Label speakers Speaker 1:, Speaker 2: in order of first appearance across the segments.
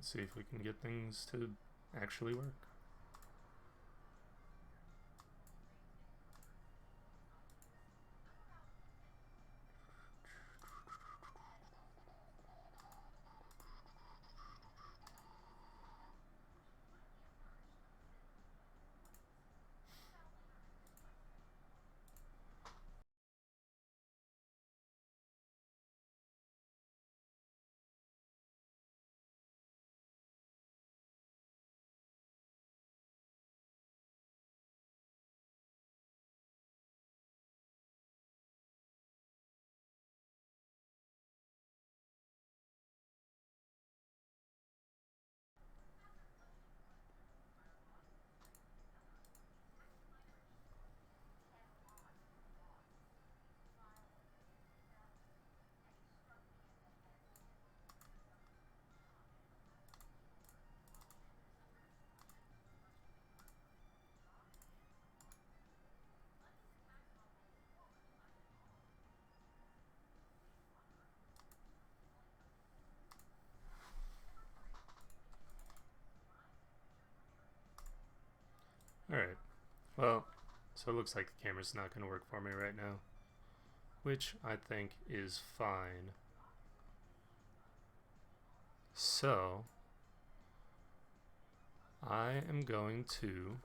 Speaker 1: Let's see if we can get things to actually work. Alright, well, so it looks like the camera's not going to work for me right now, which I think is fine. So, I am going to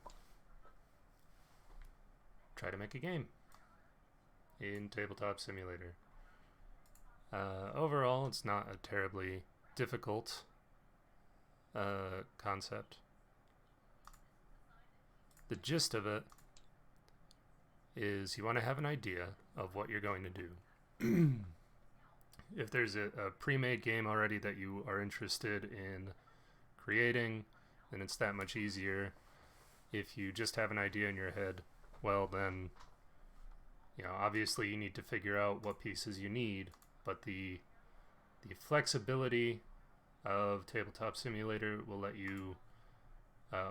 Speaker 1: try to make a game in Tabletop Simulator. Overall, it's not a terribly difficult concept. The gist of it is you want to have an idea of what you're going to do. If there's a pre-made game already that you are interested in creating, then it's that much easier. If you just have an idea in your head, well then, obviously you need to figure out what pieces you need, but the flexibility of Tabletop Simulator will let you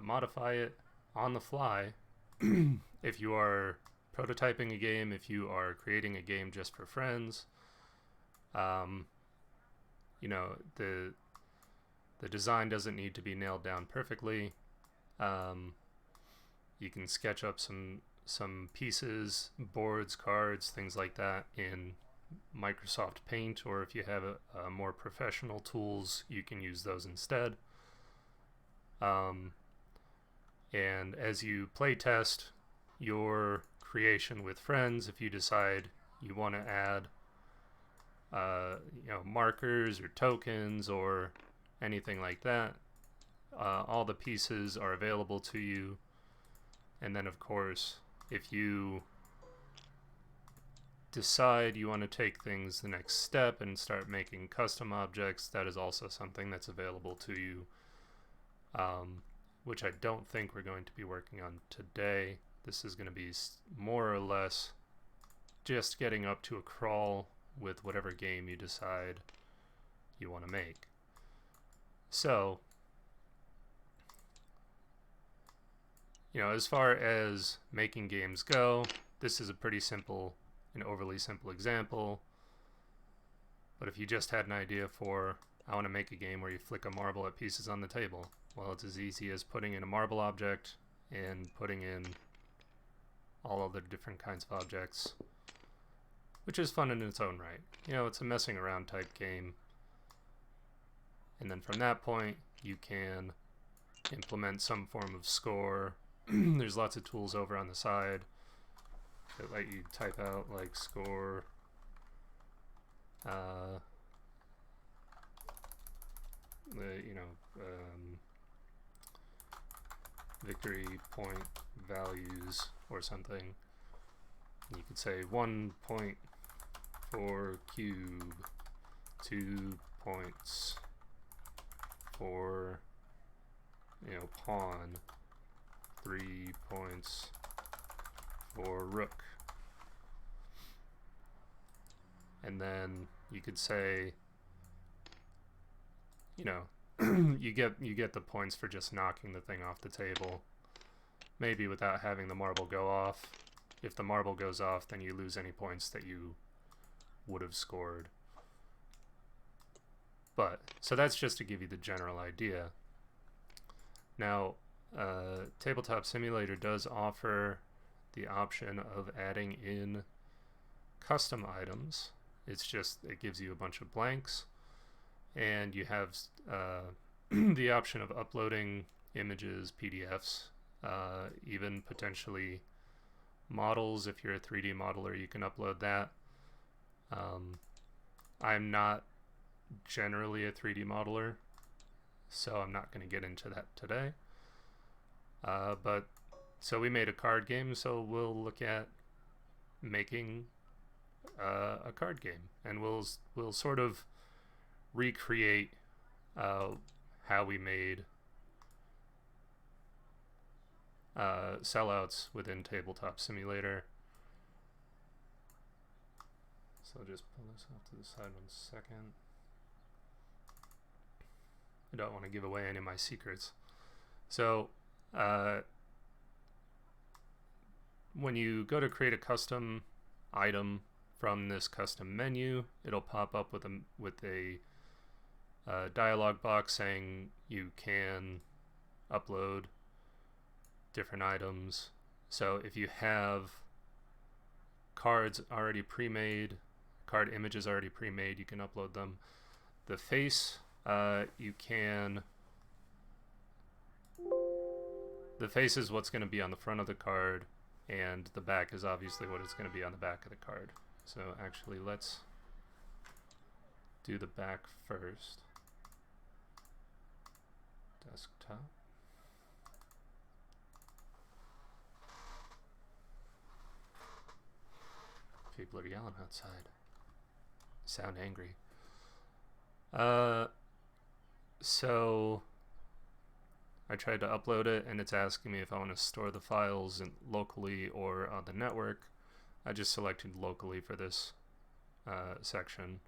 Speaker 1: modify it on the fly. If you are prototyping a game, if you are creating a game just for friends, the design doesn't need to be nailed down perfectly. You can sketch up some pieces, boards, cards, things like that in Microsoft Paint, or if you have a more professional tools, you can use those instead. And as you play test your creation with friends, if you decide you want to add markers or tokens or anything like that, all the pieces are available to you. And then of course, if you decide you want to take things the next step and start making custom objects, that is also something that's available to you, which I don't think we're going to be working on today. This is going to be more or less just getting up to a crawl with whatever game you decide you want to make. So, as far as making games go, this is a pretty simple, an overly simple example. But if you just had an idea for, I want to make a game where you flick a marble at pieces on the table, well, it's as easy as putting in a marble object and putting in all other different kinds of objects, which is fun in its own right. It's a messing around type game. And then from that point, you can implement some form of score. There's lots of tools over on the side that let you type out like score, victory point values or something. You could say 1 point for cube, 2 points for pawn, 3 points for rook. And then you could say, you get the points for just knocking the thing off the table, maybe without having the marble go off. If the marble goes off, then you lose any points that you would have scored. But so that's just to give you the general idea. Now, Tabletop Simulator does offer the option of adding in custom items. It's just, it gives you a bunch of blanks, and you have the option of uploading images, PDFs, even potentially models. If you're a 3D modeler, you can upload that. I'm not generally a 3D modeler, so I'm not going to get into that today. But so we made a card game, so we'll look at making a card game, and we'll sort of recreate how we made sellouts within Tabletop Simulator. So I'll just pull this off to the side 1 second. I don't want to give away any of my secrets. So when you go to create a custom item from this custom menu, it'll pop up with a dialog box saying you can upload different items. So if you have cards already pre-made, card images already pre-made, you can upload them. The face, you can. The face is what's going to be on the front of the card, and the back is obviously what is going to be on the back of the card. So actually, let's do the back first. Desktop. People are yelling outside. Sound angry. So I tried to upload it, and it's asking me if I want to store the files locally or on the network. I just selected locally for this section.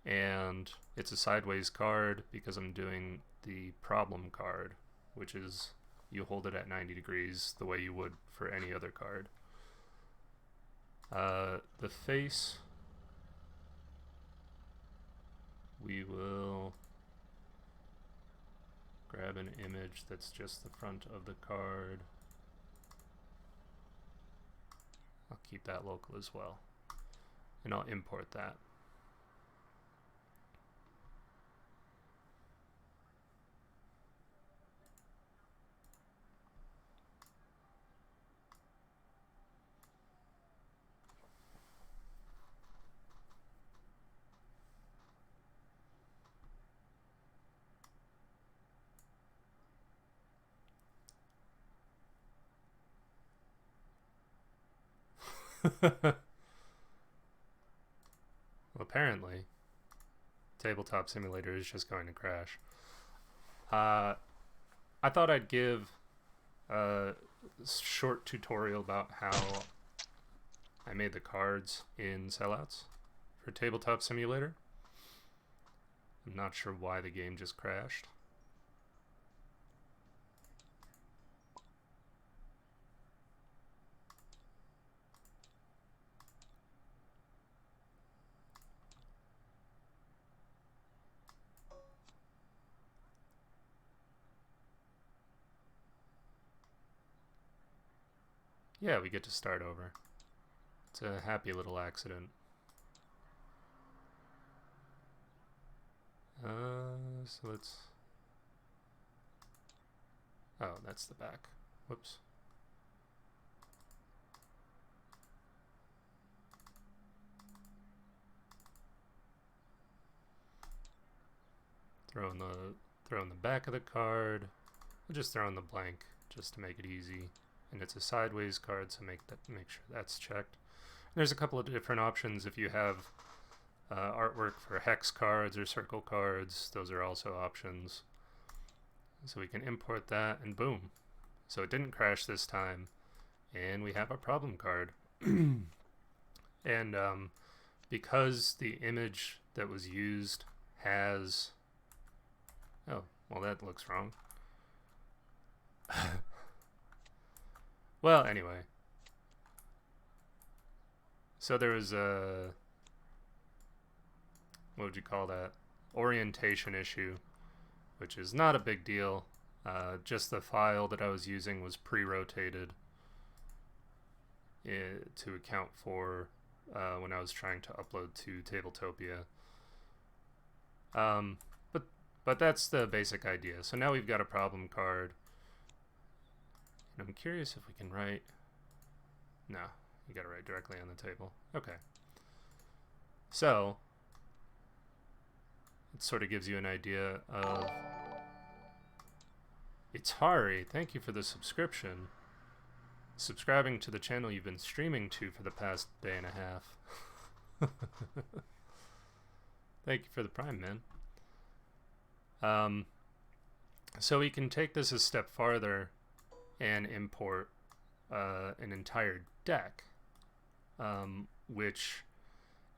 Speaker 1: And it's a sideways card because I'm doing the problem card, which is you hold it at 90 degrees the way you would for any other card. The face, we will grab an image that's just the front of the card. I'll keep that local as well, and I'll import that. Well, apparently, Tabletop Simulator is just going to crash. I thought I'd give a short tutorial about how I made the cards in sellouts for Tabletop Simulator. I'm not sure why the game just crashed. Yeah, we get to start over. It's a happy little accident. So let's... Oh, that's the back. Whoops. Throw in the back of the card. We'll just throw in the blank just to make it easy. And it's a sideways card, so make sure that's checked. And there's a couple of different options if you have artwork for hex cards or circle cards. Those are also options. So we can import that, and boom. So it didn't crash this time, and we have a problem card. And because the image that was used has... Oh, well, that looks wrong. Well, anyway. So there was a... What would you call that? orientation issue, which is not a big deal. Just the file that I was using was pre-rotated to account for when I was trying to upload to Tabletopia. But that's the basic idea. So now we've got a problem card. And I'm curious if we can write... No, you gotta write directly on the table. Okay. So, it sort of gives you an idea of... Itari, thank you for the subscription. Subscribing to the channel you've been streaming to for the past day and a half. Thank you for the Prime, man. So we can take this a step farther and import an entire deck, which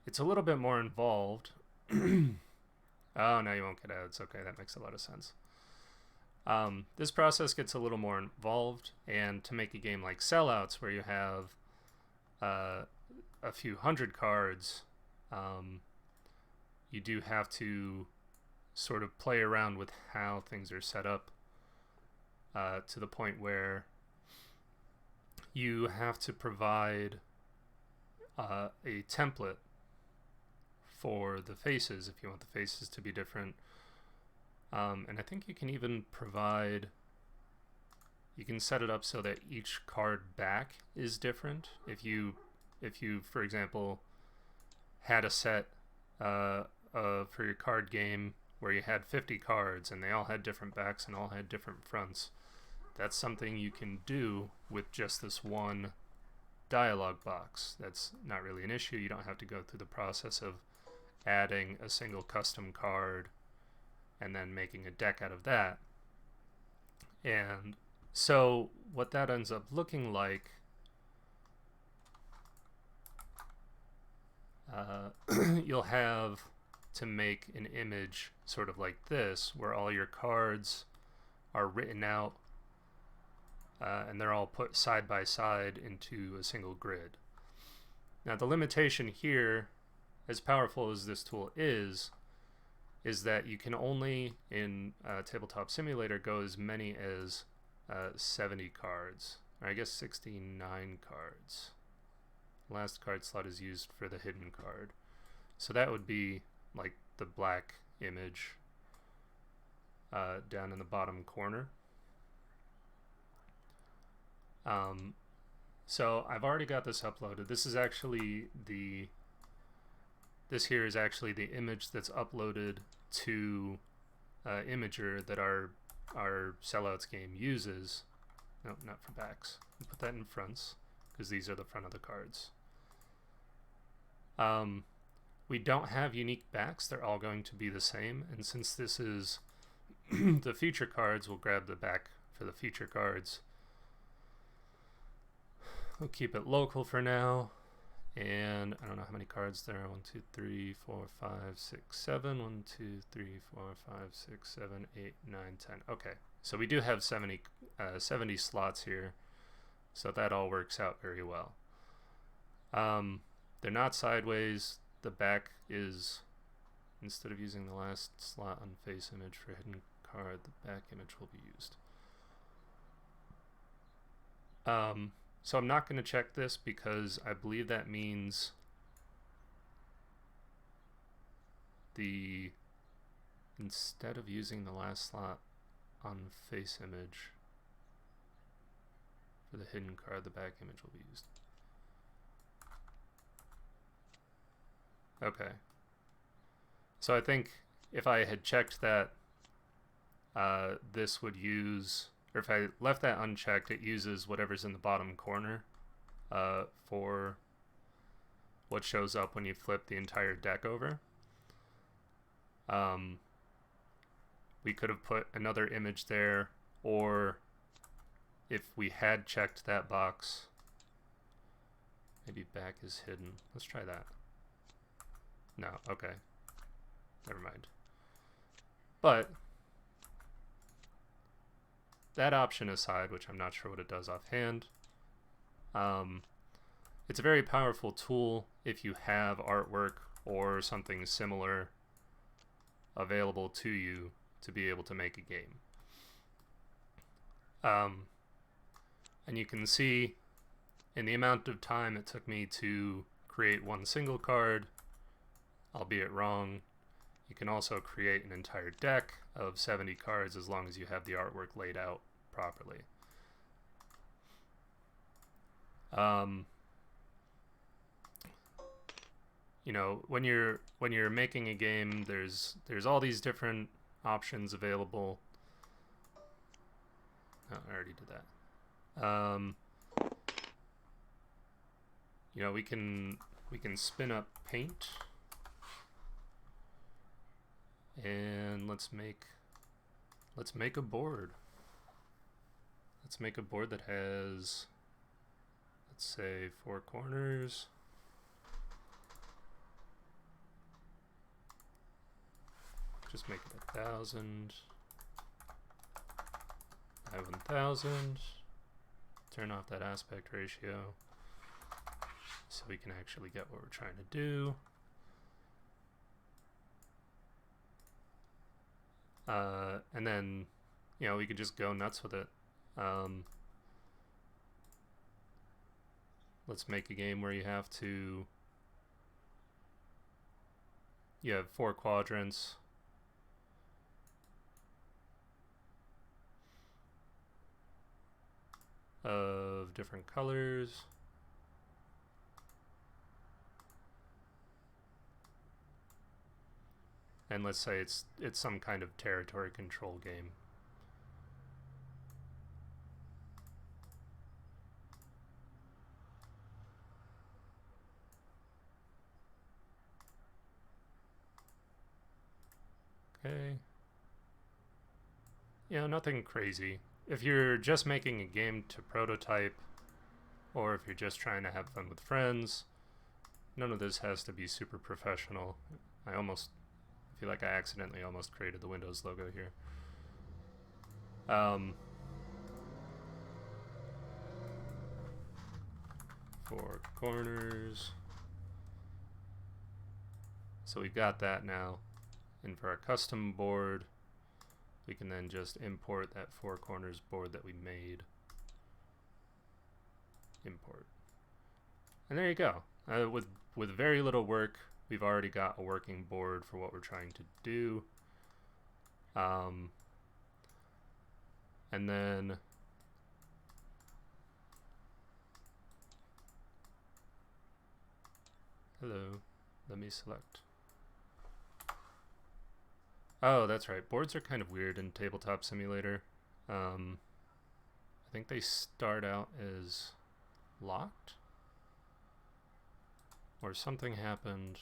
Speaker 1: it's a little bit more involved. Oh, no, you won't get ads. Okay, that makes a lot of sense. This process gets a little more involved, and to make a game like Sellouts, where you have a few hundred cards, you do have to sort of play around with how things are set up to the point where you have to provide a template for the faces if you want the faces to be different. And I think you can even provide, you can set it up so that each card back is different. If you for example, had a set for your card game where you had 50 cards and they all had different backs and all had different fronts, that's something you can do with just this one dialog box. That's not really an issue. You don't have to go through the process of adding a single custom card and then making a deck out of that. And so what that ends up looking like, you'll have to make an image sort of like this, where all your cards are written out and they're all put side by side into a single grid. Now the limitation here, as powerful as this tool is that you can only, in Tabletop Simulator, go as many as 70 cards, or I guess 69 cards. Last card slot is used for the hidden card. So that would be like the black image down in the bottom corner. So I've already got this uploaded. This is actually this here is actually the image that's uploaded to Imager that our Sellouts game uses. No, not for backs. We'll put that in fronts because these are the front of the cards. We don't have unique backs. They're all going to be the same. And since this is the feature cards, we'll grab the back for the feature cards. We'll keep it local for now. And I don't know how many cards there are. 1, 2, 3, 4, 5, 6, 7. 1, 2, 3, 4, 5, 6, 7, 8, 9, 10. Okay, so we do have 70 slots here. So that all works out very well. They're not sideways. The back is, instead of using the last slot on face image for hidden card, the back image will be used. So I'm not going to check this because I believe that means instead of using the last slot on face image for the hidden card, the back image will be used. Okay. So I think if I had checked that this would use, or if I left that unchecked, it uses whatever's in the bottom corner for what shows up when you flip the entire deck over. We could have put another image there, or if we had checked that box, maybe back is hidden. Let's try that. No, okay. Never mind. But that option aside, which I'm not sure what it does offhand, it's a very powerful tool if you have artwork or something similar available to you to be able to make a game. And you can see in the amount of time it took me to create one single card, albeit wrong. You can also create an entire deck of 70 cards as long as you have the artwork laid out properly. You know, when you're making a game, there's all these different options available. Oh, I already did that. You know, we can spin up paint, and let's make a board. Let's make a board that has, let's say, 4 corners. Just make it 1,000 by 1,000. Turn off that aspect ratio so we can actually get what we're trying to do. And then, you know, we could just go nuts with it. Let's make a game where you have 4 quadrants. Of different colors. And let's say it's some kind of territory control game. Okay. Yeah, nothing crazy. If you're just making a game to prototype, or if you're just trying to have fun with friends, none of this has to be super professional. I feel like I accidentally almost created the Windows logo here. 4 corners. So we've got that now. And for our custom board, we can then just import that 4 corners board that we made. Import. And there you go. With very little work, we've already got a working board for what we're trying to do. And then hello, let me select. Oh, that's right. Boards are kind of weird in Tabletop Simulator. I think they start out as locked, or something happened.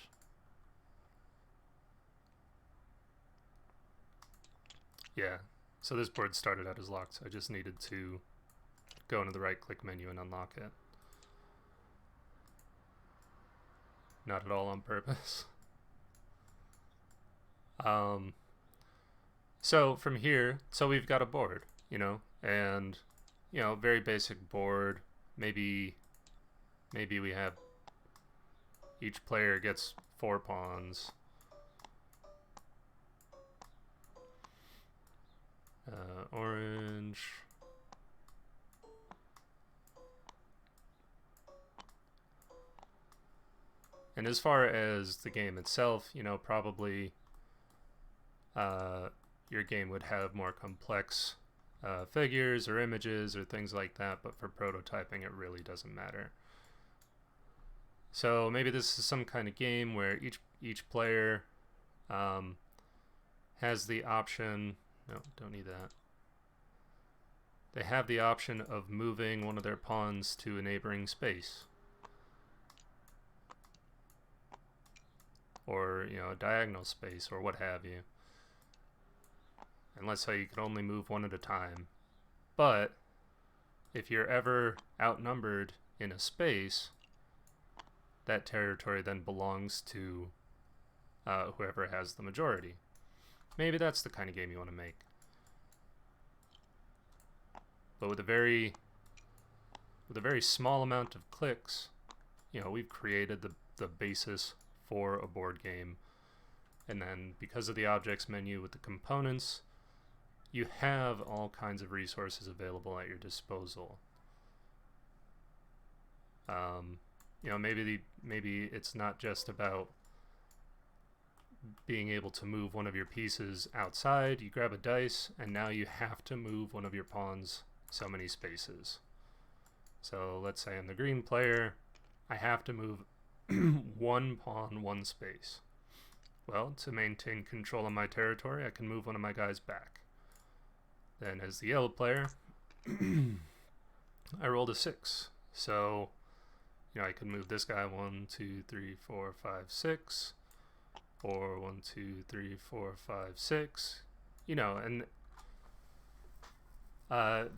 Speaker 1: Yeah, so this board started out as locked, so I just needed to go into the right-click menu and unlock it. Not at all on purpose. So from here, so we've got a board, you know, and, you know, very basic board. Maybe we have each player gets 4 pawns. Orange. And as far as the game itself, you know, probably your game would have more complex figures or images or things like that, but for prototyping it really doesn't matter. So maybe this is some kind of game where each player has the option, no, don't need that. They have the option of moving one of their pawns to a neighboring space. Or, you know, a diagonal space or what have you. And let's say you can only move one at a time. But if you're ever outnumbered in a space, that territory then belongs to whoever has the majority. Maybe that's the kind of game you want to make. But with a very small amount of clicks, you know, we've created the basis for a board game And then because of the objects menu with the components, you have all kinds of resources available at your disposal. You know, maybe it's not just about being able to move one of your pieces outside. You grab a dice, and now you have to move one of your pawns so many spaces. So let's say I'm the green player, I have to move one pawn one space. Well, to maintain control of my territory, I can move one of my guys back. Then as the yellow player, I rolled a 6. So, you know, I can move this guy 1, 2, 3, 4, 5, 6. Or 1, 2, 3, 4, 5, 6. You know, and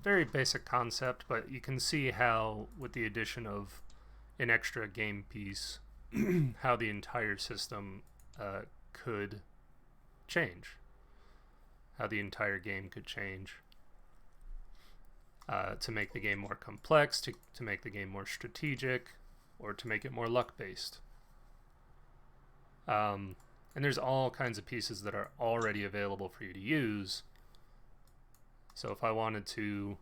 Speaker 1: very basic concept, but you can see how, with the addition of an extra game piece, how the entire system could change. How the entire game could change to make the game more complex, to make the game more strategic, or to make it more luck-based. And there's all kinds of pieces that are already available for you to use. So if I wanted to,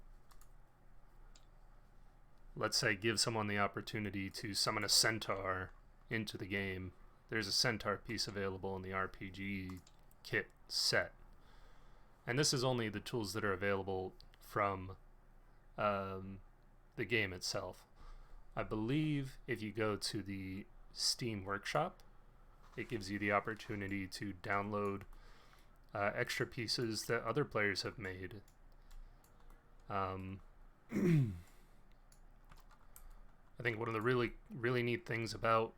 Speaker 1: let's say, give someone the opportunity to summon a centaur into the game, there's a centaur piece available in the RPG kit set. And this is only the tools that are available from the game itself. I believe if you go to the Steam Workshop, it gives you the opportunity to download extra pieces that other players have made. I think one of the really neat things about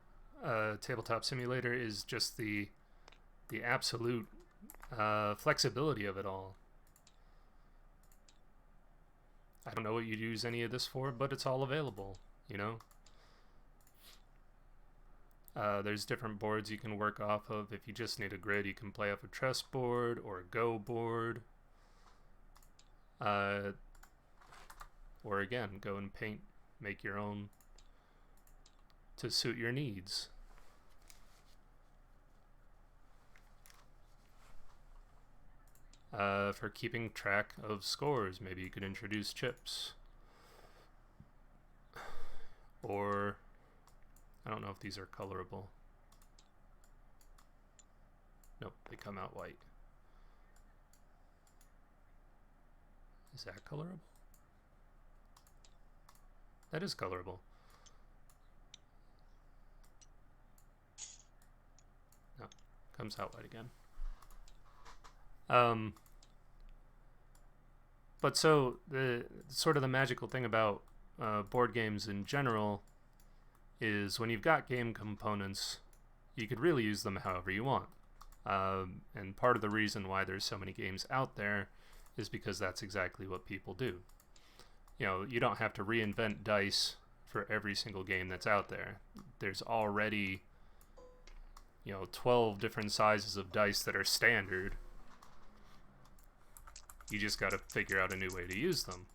Speaker 1: Tabletop Simulator is just the absolute flexibility of it all. I don't know what you'd use any of this for, but it's all available, you know? There's different boards you can work off of. If you just need a grid, you can play off a chess board or a Go board. Or again, go and paint, make your own to suit your needs. For keeping track of scores, maybe you could introduce chips. Or, I don't know if these are colorable. Nope, they come out white. Is that colorable? That is colorable. No, comes out white again. But so the sort of the magical thing about board games in general is when you've got game components, you could really use them however you want. And part of the reason why there's so many games out there is because that's exactly what people do. You know, you don't have to reinvent dice for every single game that's out there. There's already, you know, 12 different sizes of dice that are standard. You just got to figure out a new way to use them.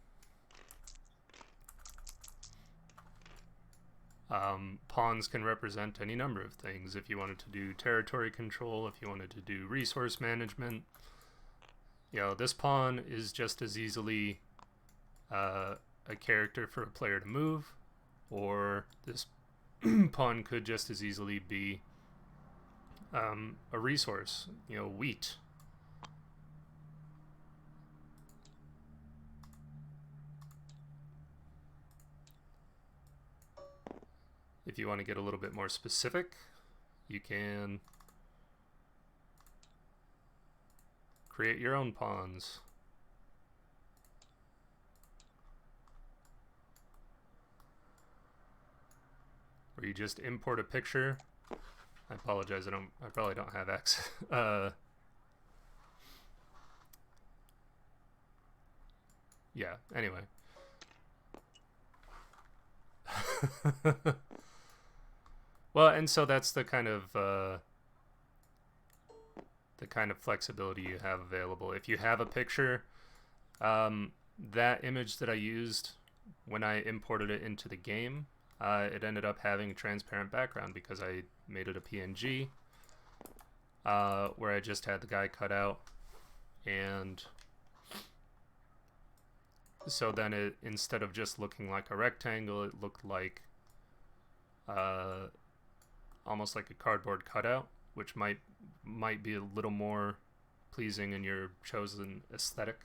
Speaker 1: Pawns can represent any number of things. If you wanted to do territory control, if you wanted to do resource management, you know, this pawn is just as easily a character for a player to move, or this pawn could just as easily be a resource, you know, wheat. If you want to get a little bit more specific, you can create your own pawns. Where you just import a picture. I apologize, I probably don't have access. Yeah, anyway. Well, and so that's the kind of flexibility you have available. If you have a picture, that image that I used when I imported it into the game, it ended up having a transparent background because I made it a PNG. where I just had the guy cut out, and so then it, instead of just looking like a rectangle, it looked like almost like a cardboard cutout, which might be a little more pleasing in your chosen aesthetic.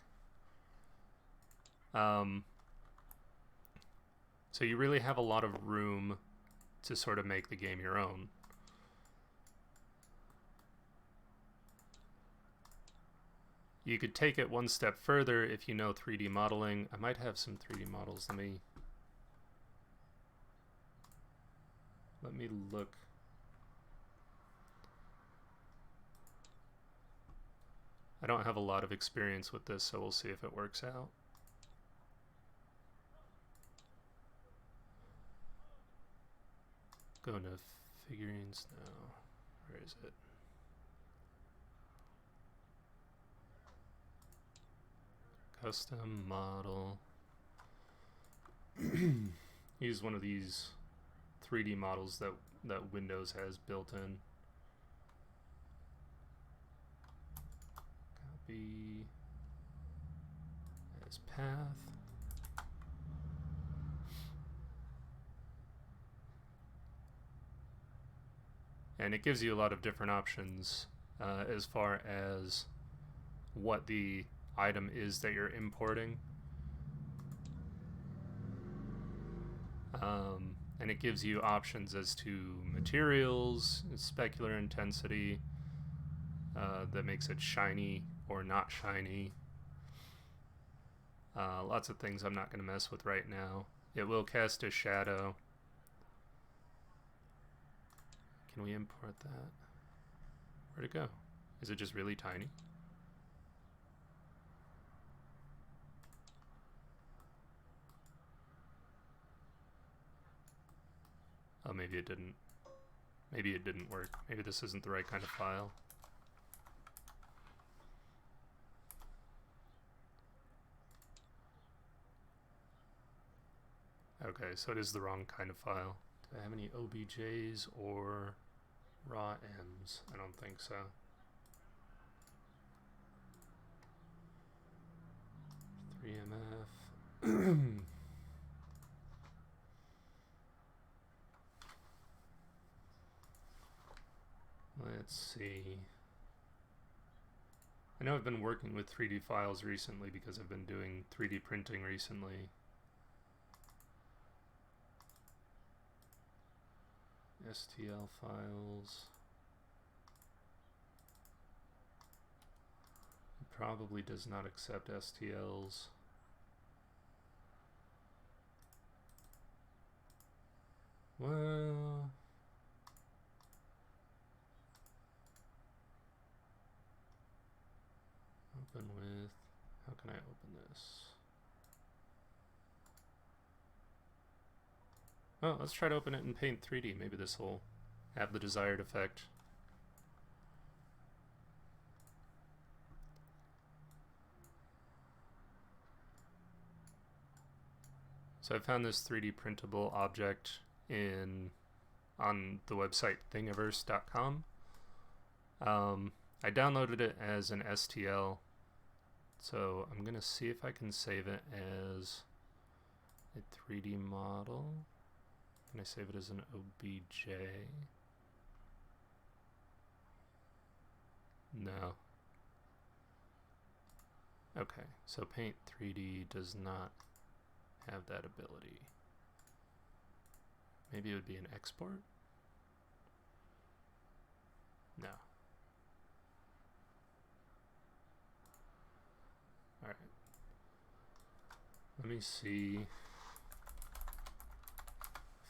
Speaker 1: So you really have a lot of room to sort of make the game your own. You could take it one step further if you know 3D modeling. I might have some 3D models. Let me look. I don't have a lot of experience with this, so we'll see if it works out. Going to figurines now. Where is it? Custom model. Use one of these 3D models that Windows has built in. Copy as path. And it gives you a lot of different options as far as what the item is that you're importing. And it gives you options as to materials, specular intensity, that makes it shiny or not shiny. Lots of things I'm not going to mess with right now. It will cast a shadow. Can we import that? Where'd it go? Is it just really tiny? Oh, maybe it didn't. Maybe it didn't work. Maybe this isn't the right kind of file. Okay, so it is the wrong kind of file. Do I have any OBJs or raw M's? I don't think so. .3mf. Let's see. I know I've been working with 3D files recently because I've been doing 3D printing recently. STL files. It probably does not accept STLs. Well, open with, how can I open this? Oh, let's try to open it in Paint 3D. Maybe this will have the desired effect. So I found this 3D printable object on the website thingiverse.com. I downloaded it as an STL, so I'm gonna see if I can save it as a 3D model. Can I save it as an OBJ? No. Okay, so Paint 3D does not have that ability. Maybe it would be an export? No. Alright. Let me see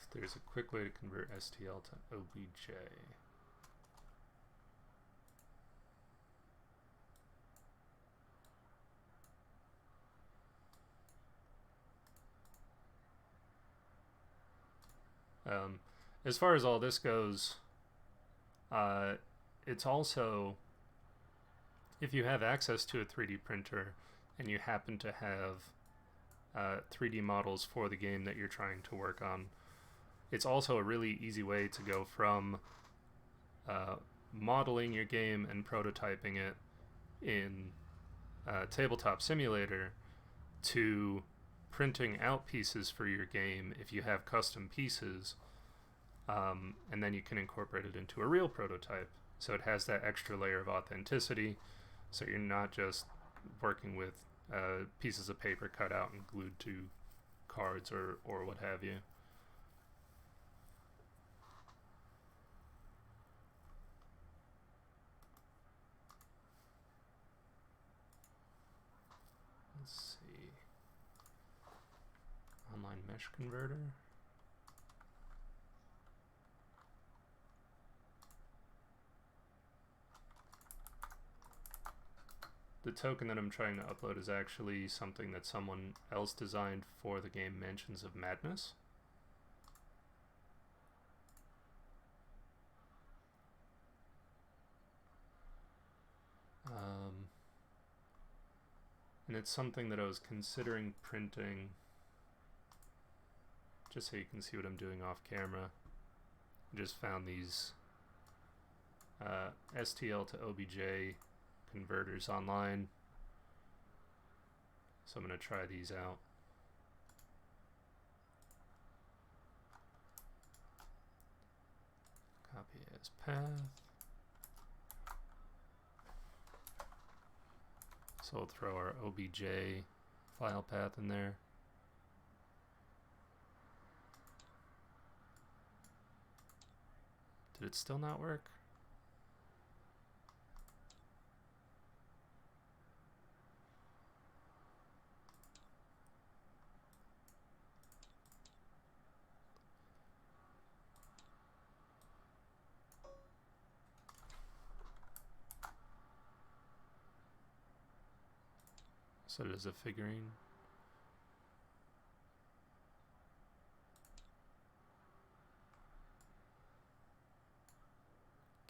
Speaker 1: if there's a quick way to convert STL to OBJ. As far as all this goes, it's also, if you have access to a 3D printer and you happen to have 3D models for the game that you're trying to work on, it's also a really easy way to go from modeling your game and prototyping it in Tabletop Simulator to printing out pieces for your game if you have custom pieces, and then you can incorporate it into a real prototype. So it has that extra layer of authenticity, so you're not just working with pieces of paper cut out and glued to cards or what have you. Let's see. Online mesh converter. The token that I'm trying to upload is actually something that someone else designed for the game Mansions of Madness. And it's something that I was considering printing, just so you can see what I'm doing off camera. I just found these STL to OBJ converters online, so I'm going to try these out. Copy as path. So we'll throw our OBJ file path in there. Did it still not work? Set it as a figurine.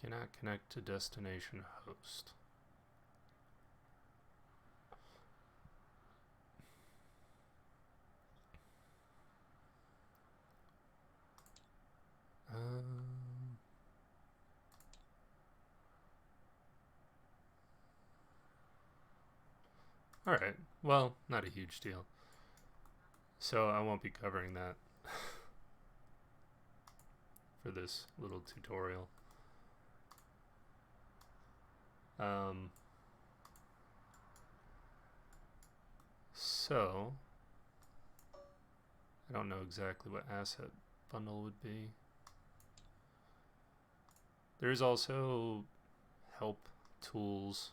Speaker 1: Cannot connect to destination host. Alright, well, not a huge deal. So I won't be covering that for this little tutorial. So I don't know exactly what asset bundle would be. There's also help tools.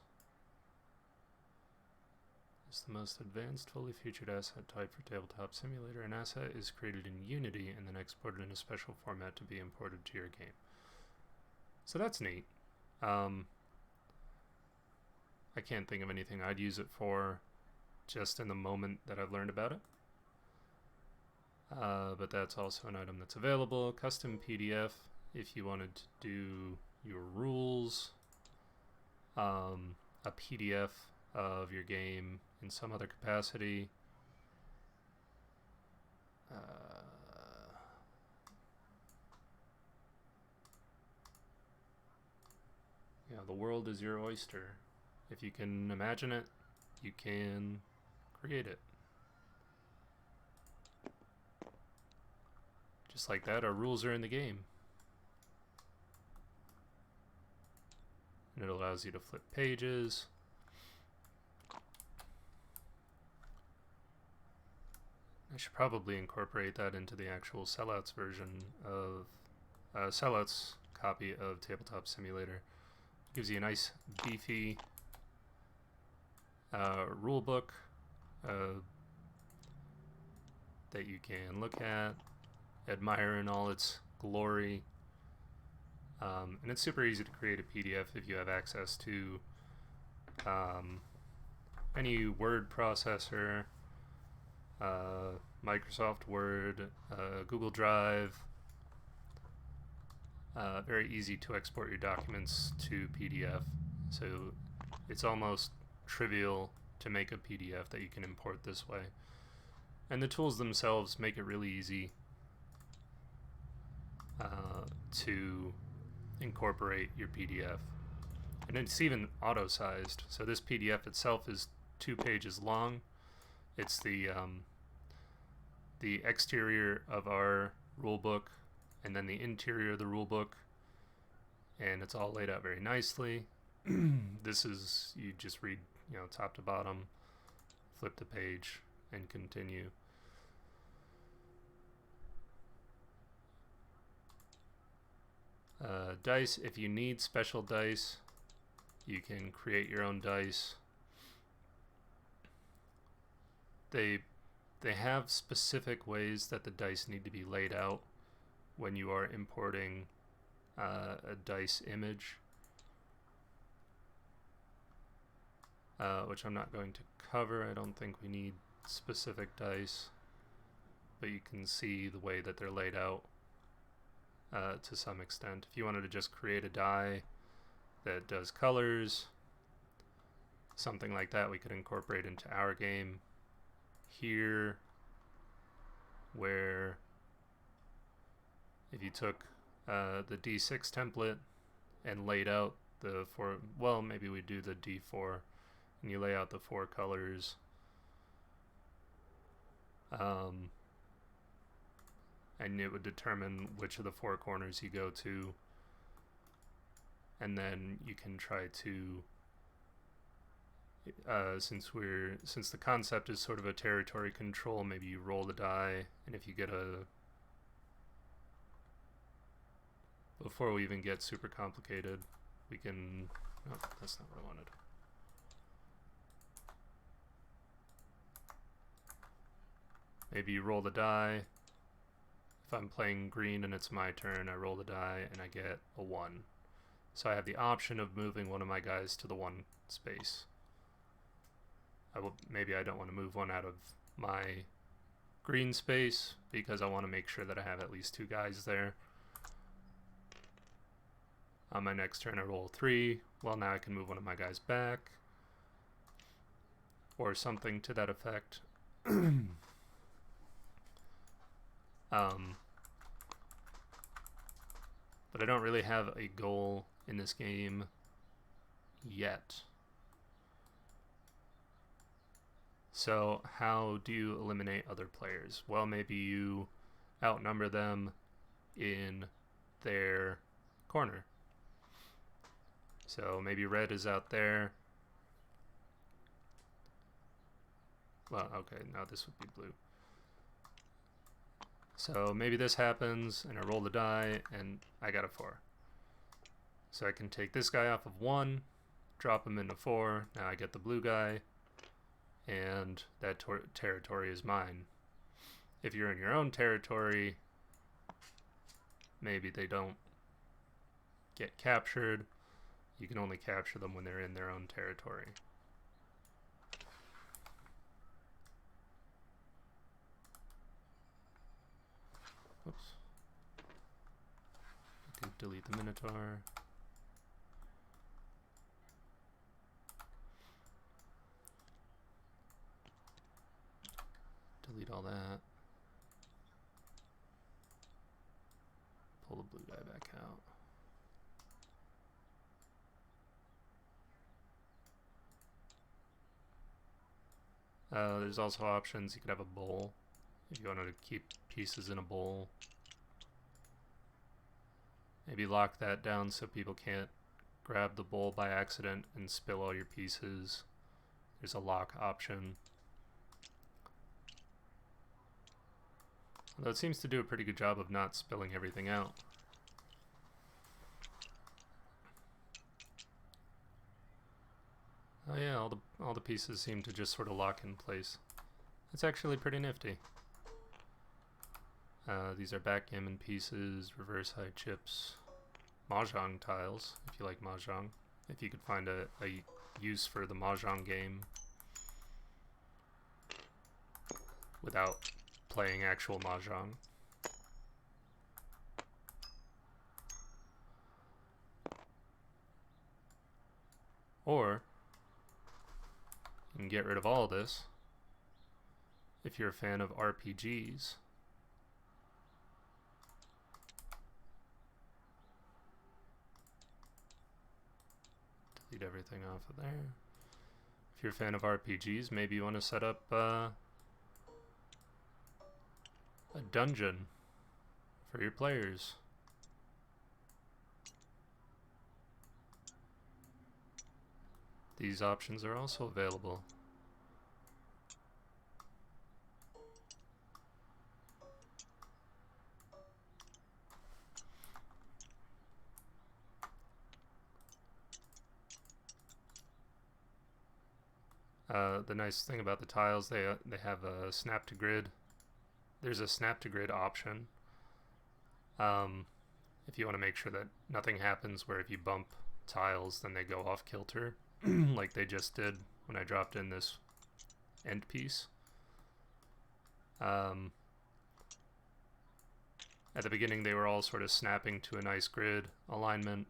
Speaker 1: It's the most advanced, fully featured asset type for Tabletop Simulator. An asset is created in Unity and then exported in a special format to be imported to your game. So that's neat. I can't think of anything I'd use it for just in the moment that I've learned about it. But that's also an item that's available. Custom PDF if you wanted to do your rules. A PDF of your game in some other capacity. Yeah, the world is your oyster. If you can imagine it, you can create it. Just like that, our rules are in the game. And it allows you to flip pages. I should probably incorporate that into the actual Sellouts version of Sellouts copy of Tabletop Simulator. Gives you a nice beefy rule book that you can look at, admire in all its glory, and it's super easy to create a PDF if you have access to any word processor, Microsoft Word, Google Drive. Very easy to export your documents to PDF, so it's almost trivial to make a PDF that you can import this way. And the tools themselves make it really easy to incorporate your PDF. And it's even auto-sized. So this PDF itself is 2 pages long. It's the exterior of our rulebook, and then the interior of the rulebook, and it's all laid out very nicely. This is, you just read, you know, top to bottom, flip the page, and continue. Dice, if you need special dice, you can create your own dice. They have specific ways that the dice need to be laid out when you are importing a dice image, which I'm not going to cover. I don't think we need specific dice, but you can see the way that they're laid out to some extent. If you wanted to just create a die that does colors, something like that, we could incorporate into our game. Here, where if you took the D6 template and laid out the 4, well, maybe we do the D4, and you lay out the 4 colors, and it would determine which of the 4 corners you go to, and then you can try to, since the concept is sort of a territory control, maybe you roll the die, and if you get before we even get super complicated, we can, oh, that's not what I wanted. Maybe you roll the die. If I'm playing green and it's my turn, I roll the die and I get a 1. So I have the option of moving one of my guys to the 1 space. Maybe I don't want to move one out of my green space because I want to make sure that I have at least 2 guys there. On my next turn I roll 3. Well, now I can move one of my guys back, or something to that effect. But I don't really have a goal in this game yet. So how do you eliminate other players? Well, maybe you outnumber them in their corner. So maybe red is out there. Well, okay, now this would be blue. So maybe this happens, and I roll the die, and I got a 4. So I can take this guy off of 1, drop him into 4, now I get the blue guy, and that territory is mine. If you're in your own territory, maybe they don't get captured. You can only capture them when they're in their own territory. Oops. I can delete the Minotaur. Delete all that. Pull the blue guy back out. There's also options. You could have a bowl if you wanted to keep pieces in a bowl. Maybe lock that down so people can't grab the bowl by accident and spill all your pieces. There's a lock option. Although it seems to do a pretty good job of not spilling everything out. Oh yeah, all the pieces seem to just sort of lock in place. It's actually pretty nifty. These are backgammon pieces, reverse high chips, mahjong tiles, if you like mahjong. If you could find a use for the mahjong game without playing actual mahjong. Or you can get rid of all of this if you're a fan of RPGs. delete everything off of there. If you're a fan of RPGs, maybe you want to set up a dungeon for your players. These options are also available. The nice thing about the tiles, they have a snap to grid. There's a snap to grid option. If you want to make sure that nothing happens where if you bump tiles, then they go off kilter, like they just did when I dropped in this end piece. At the beginning, they were all sort of snapping to a nice grid alignment,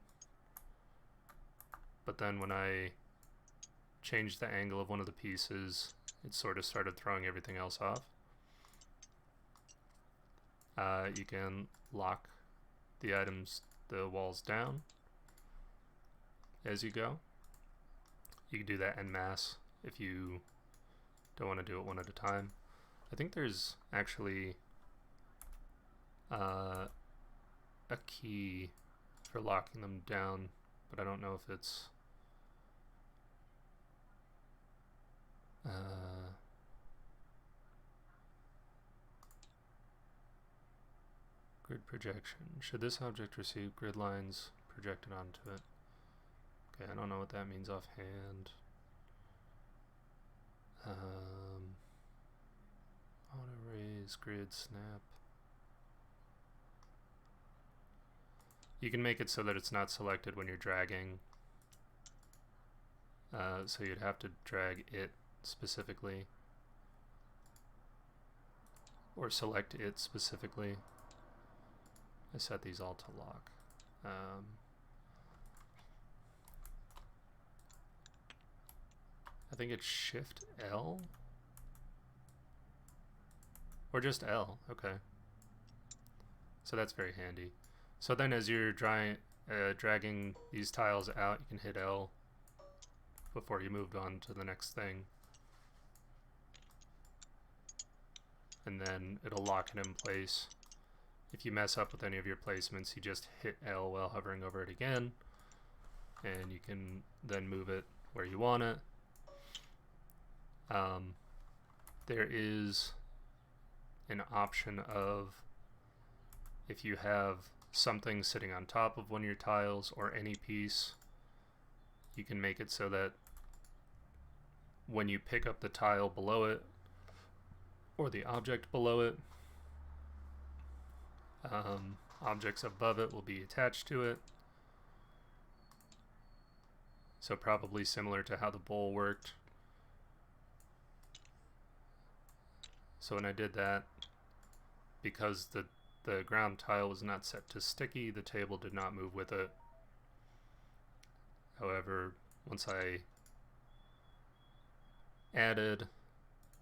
Speaker 1: but then when I changed the angle of one of the pieces, it sort of started throwing everything else off. You can lock the items, the walls down as you go. You can do that en masse if you don't want to do it one at a time. I think there's actually a key for locking them down, but I don't know if it's grid projection. Should this object receive grid lines projected onto it? Okay, I don't know what that means offhand. Auto raise, grid, snap. You can make it so that it's not selected when you're dragging. So you'd have to drag it specifically, or select it specifically. I set these all to lock. I think it's Shift L, or just L. Okay, so that's very handy. So then as you're dragging these tiles out, you can hit L before you move on to the next thing, and then it'll lock it in place. If you mess up with any of your placements, you just hit L while hovering over it again, and you can then move it where you want it. There is an option of, if you have something sitting on top of one of your tiles or any piece, you can make it so that when you pick up the tile below it or the object below it, objects above it will be attached to it. So probably similar to how the bowl worked. So when I did that, because the ground tile was not set to sticky, the table did not move with it. However, once I added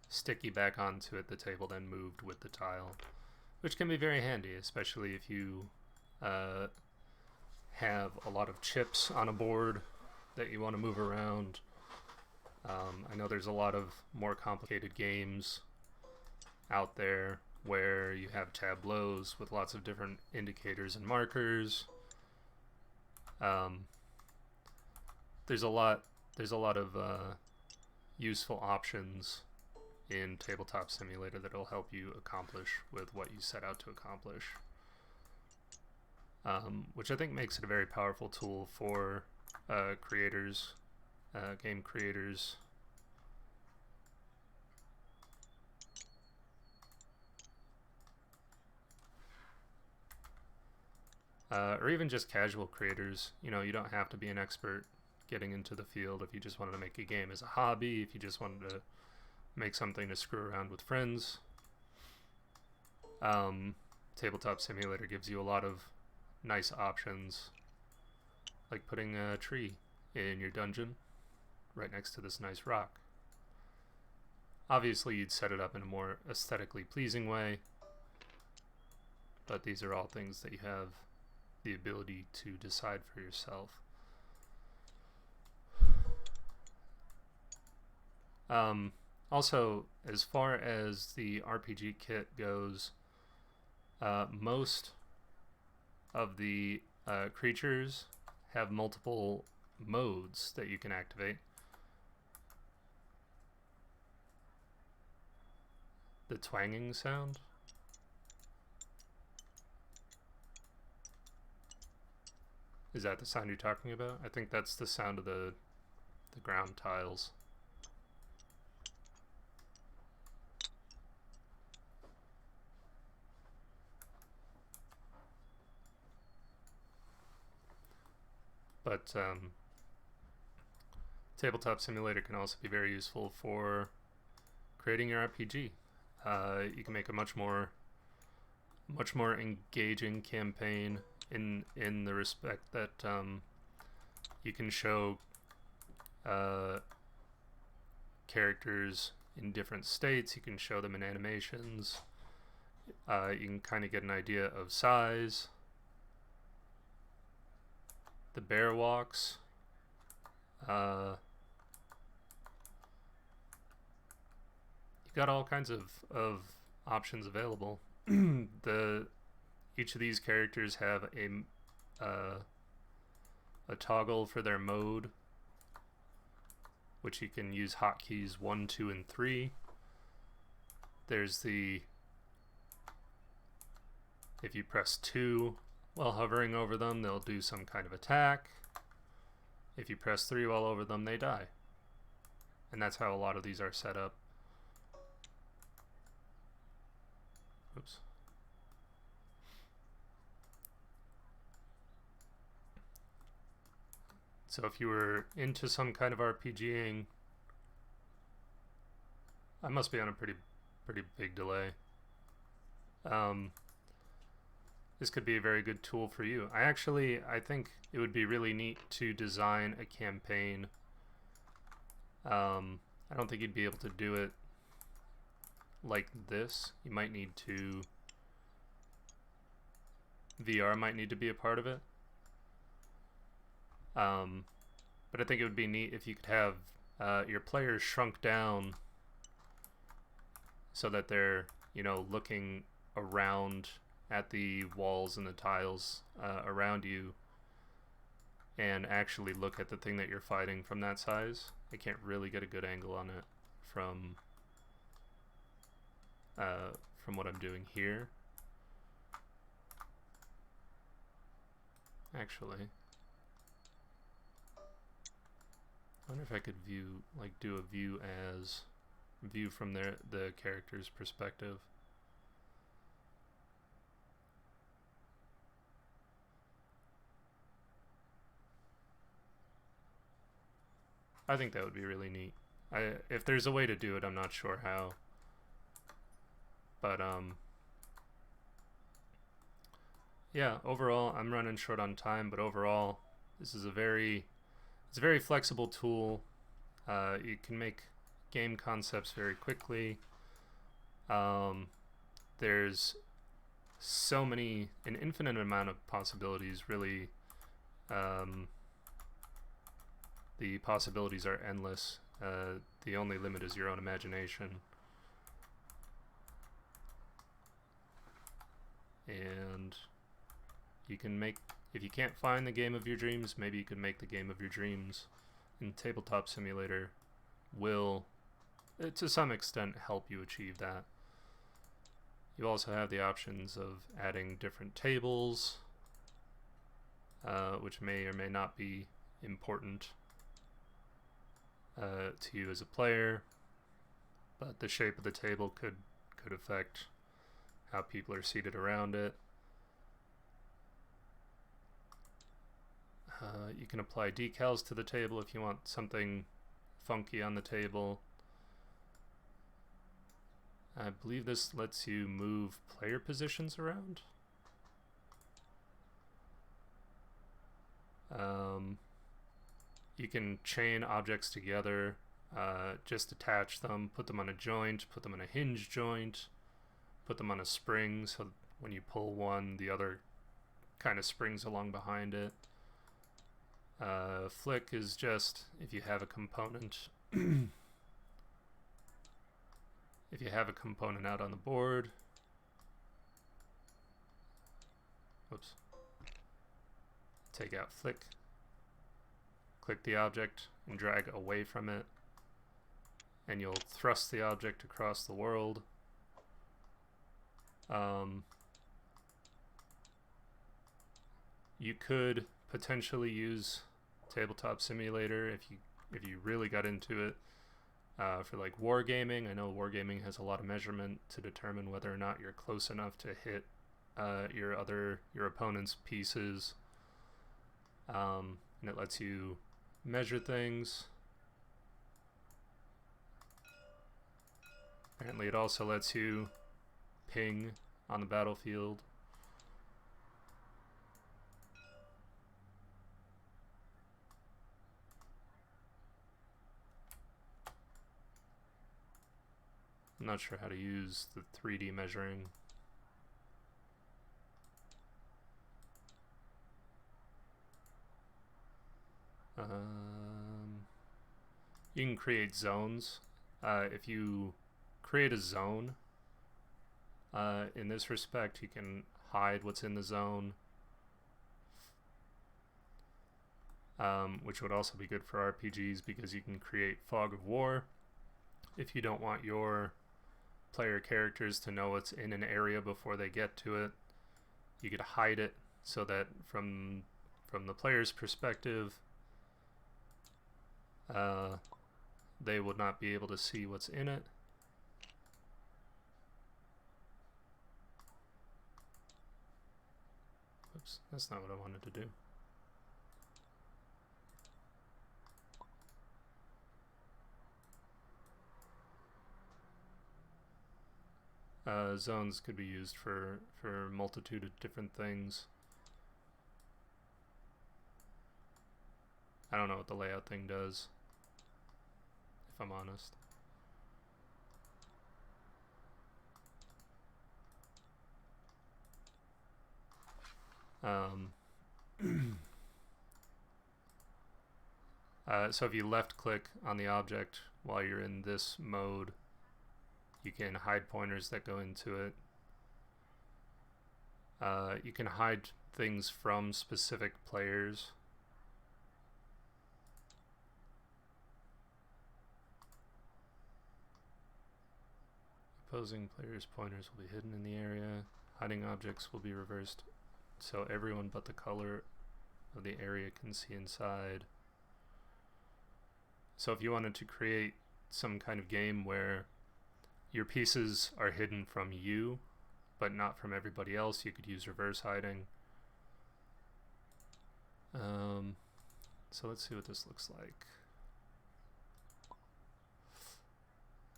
Speaker 1: sticky back onto it, the table then moved with the tile, which can be very handy, especially if you have a lot of chips on a board that you want to move around. I know there's a lot of more complicated games out there where you have tableaus with lots of different indicators and markers. There's a lot of useful options in Tabletop Simulator that will help you accomplish with what you set out to accomplish, which I think makes it a very powerful tool for creators, game creators. Or even just casual creators. You know, you don't have to be an expert getting into the field if you just wanted to make a game as a hobby, if you just wanted to make something to screw around with friends. Tabletop Simulator gives you a lot of nice options, like putting a tree in your dungeon right next to this nice rock. Obviously, you'd set it up in a more aesthetically pleasing way, but these are all things that you have the ability to decide for yourself. Also, as far as the RPG kit goes, most of the creatures have multiple modes that you can activate. The twanging sound. Is that the sound you're talking about? I think that's the sound of the ground tiles. But Tabletop Simulator can also be very useful for creating your RPG. You can make a much more engaging campaign in the respect that you can show characters in different states. You can show them in animations. You can kind of get an idea of size. The bear walks. You got all kinds of options available. Each of these characters have a toggle for their mode, which you can use hotkeys 1, 2, and 3. There's if you press 2 while hovering over them, they'll do some kind of attack. If you press 3 while over them, they die. And that's how a lot of these are set up. Oops. So if you were into some kind of RPGing, I must be on a pretty big delay. This could be a very good tool for you. I think it would be really neat to design a campaign. I don't think you'd be able to do it like this. You might need to... VR might need to be a part of it. But I think it would be neat if you could have your players shrunk down so that they're, looking around at the walls and the tiles around you and actually look at the thing that you're fighting from that size. I can't really get a good angle on it from what I'm doing here. Actually, I wonder if I could do a view from the character's perspective. I think that would be really neat. If there's a way to do it, I'm not sure how. But yeah, overall, I'm running short on time, but overall, this is a very flexible tool. You can make game concepts very quickly. There's an infinite amount of possibilities, really. The possibilities are endless. The only limit is your own imagination. And you can make, if you can't find the game of your dreams, maybe you can make the game of your dreams. And Tabletop Simulator will, to some extent, help you achieve that. You also have the options of adding different tables, which may or may not be important to you as a player, but the shape of the table could affect how people are seated around it. You can apply decals to the table if you want something funky on the table. I believe this lets you move player positions around. You can chain objects together, just attach them, put them on a joint, put them on a hinge joint, put them on a spring, so when you pull one, the other kind of springs along behind it. Flick is just if you have a component if you have a component out on the board, whoops, take out flick, click the object and drag away from it, and you'll thrust the object across the world. You could potentially use Tabletop Simulator if you really got into it for like wargaming. I know wargaming has a lot of measurement to determine whether or not you're close enough to hit your opponent's pieces, and it lets you measure things. Apparently it also lets you ping on the battlefield. I'm not sure how to use the 3D measuring. You can create zones. If you create a zone, in this respect, you can hide what's in the zone, which would also be good for RPGs because you can create fog of war. If you don't want your player characters to know what's in an area before they get to it, you could hide it so that from the player's perspective, they would not be able to see what's in it. Oops, that's not what I wanted to do. Zones could be used for a multitude of different things. I don't know what the layout thing does, if I'm honest. So if you left click on the object while you're in this mode, you can hide pointers that go into it. You can hide things from specific players. Opposing players' pointers will be hidden in the area. Hiding objects will be reversed so everyone but the color of the area can see inside. So if you wanted to create some kind of game where your pieces are hidden from you but not from everybody else, you could use reverse hiding. So let's see what this looks like.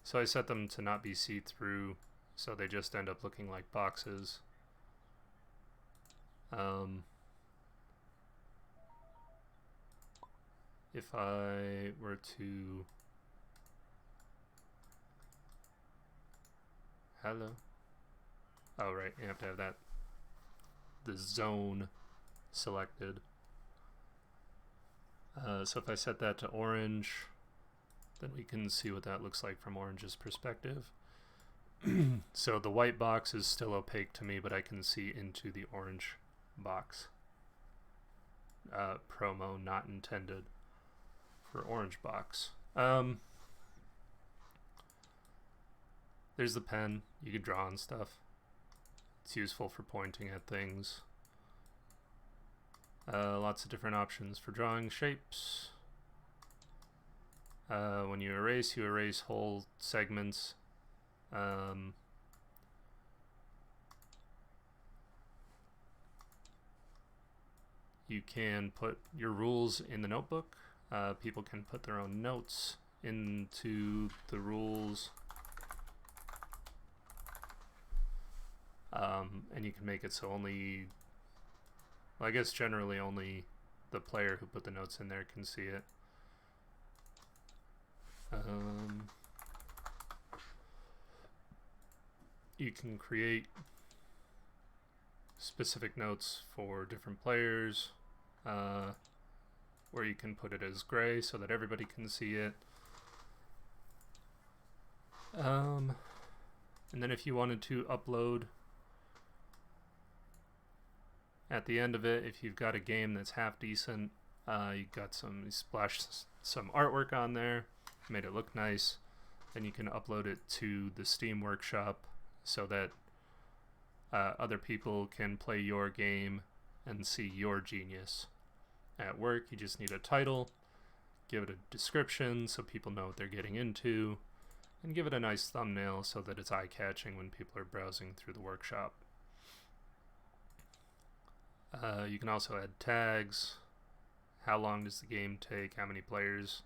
Speaker 1: So I set them to not be see-through, so they just end up looking like boxes. If I were to... Hello? Oh, right, you have to have that, the zone selected. So if I set that to orange, then we can see what that looks like from orange's perspective. So the white box is still opaque to me, but I can see into the orange box. Promo not intended for orange box. There's the pen. You can draw on stuff. It's useful for pointing at things. Lots of different options for drawing shapes. When you erase whole segments. You can put your rules in the notebook. People can put their own notes into the rules. And you can make it so only, well, I guess generally only the player who put the notes in there can see it. You can create specific notes for different players, where you can put it as gray so that everybody can see it. And then if you wanted to upload at the end of it, if you've got a game that's half decent, you splashed some artwork on there, made it look nice, then you can upload it to the Steam Workshop so that other people can play your game and see your genius at work. You just need a title, give it a description so people know what they're getting into, and give it a nice thumbnail so that it's eye-catching when people are browsing through the workshop. You can also add tags. How long does the game take? How many players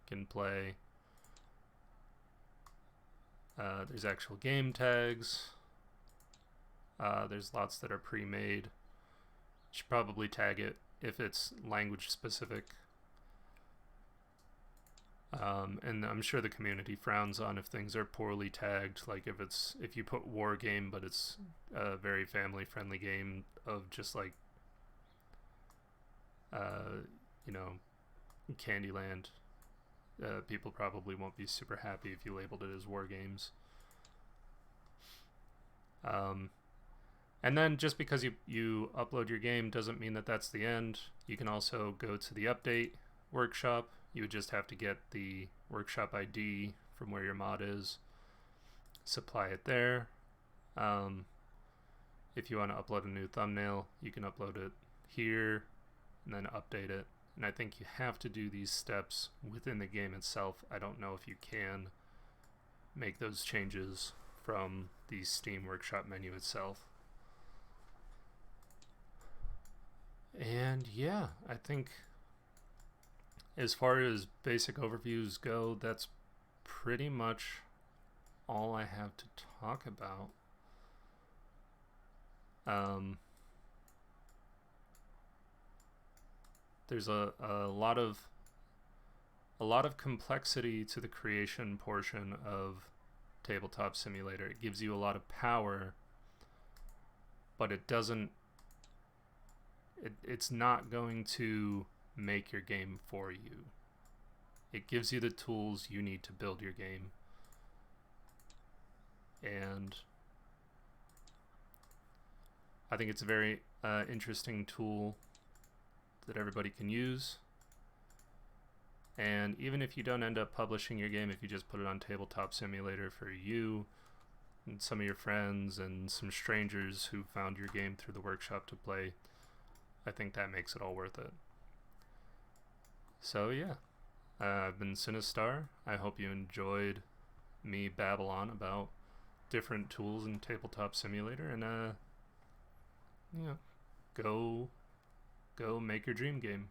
Speaker 1: can play? There's actual game tags. There's lots that are pre-made. You should probably tag it if it's language specific. And I'm sure the community frowns on if things are poorly tagged, like if you put war game but it's a very family friendly game of just like you know, Candyland. People probably won't be super happy if you labeled it as war games. And then just because you upload your game doesn't mean that that's the end. You can also go to the update workshop. You would just have to get the workshop ID from where your mod is, supply it there. If you want to upload a new thumbnail, you can upload it here and then update it. And I think you have to do these steps within the game itself. I don't know if you can make those changes from the Steam Workshop menu itself. And yeah, I think as far as basic overviews go, that's pretty much all I have to talk about. There's a lot of complexity to the creation portion of Tabletop Simulator. It gives you a lot of power, but it doesn't. It's not going to make your game for you. It gives you the tools you need to build your game. And I think it's a very interesting tool that everybody can use. And even if you don't end up publishing your game, if you just put it on Tabletop Simulator for you and some of your friends and some strangers who found your game through the workshop to play, I think that makes it all worth it. So yeah, I've been Sinistar. I hope you enjoyed me babble on about different tools in Tabletop Simulator, and you know, go make your dream game.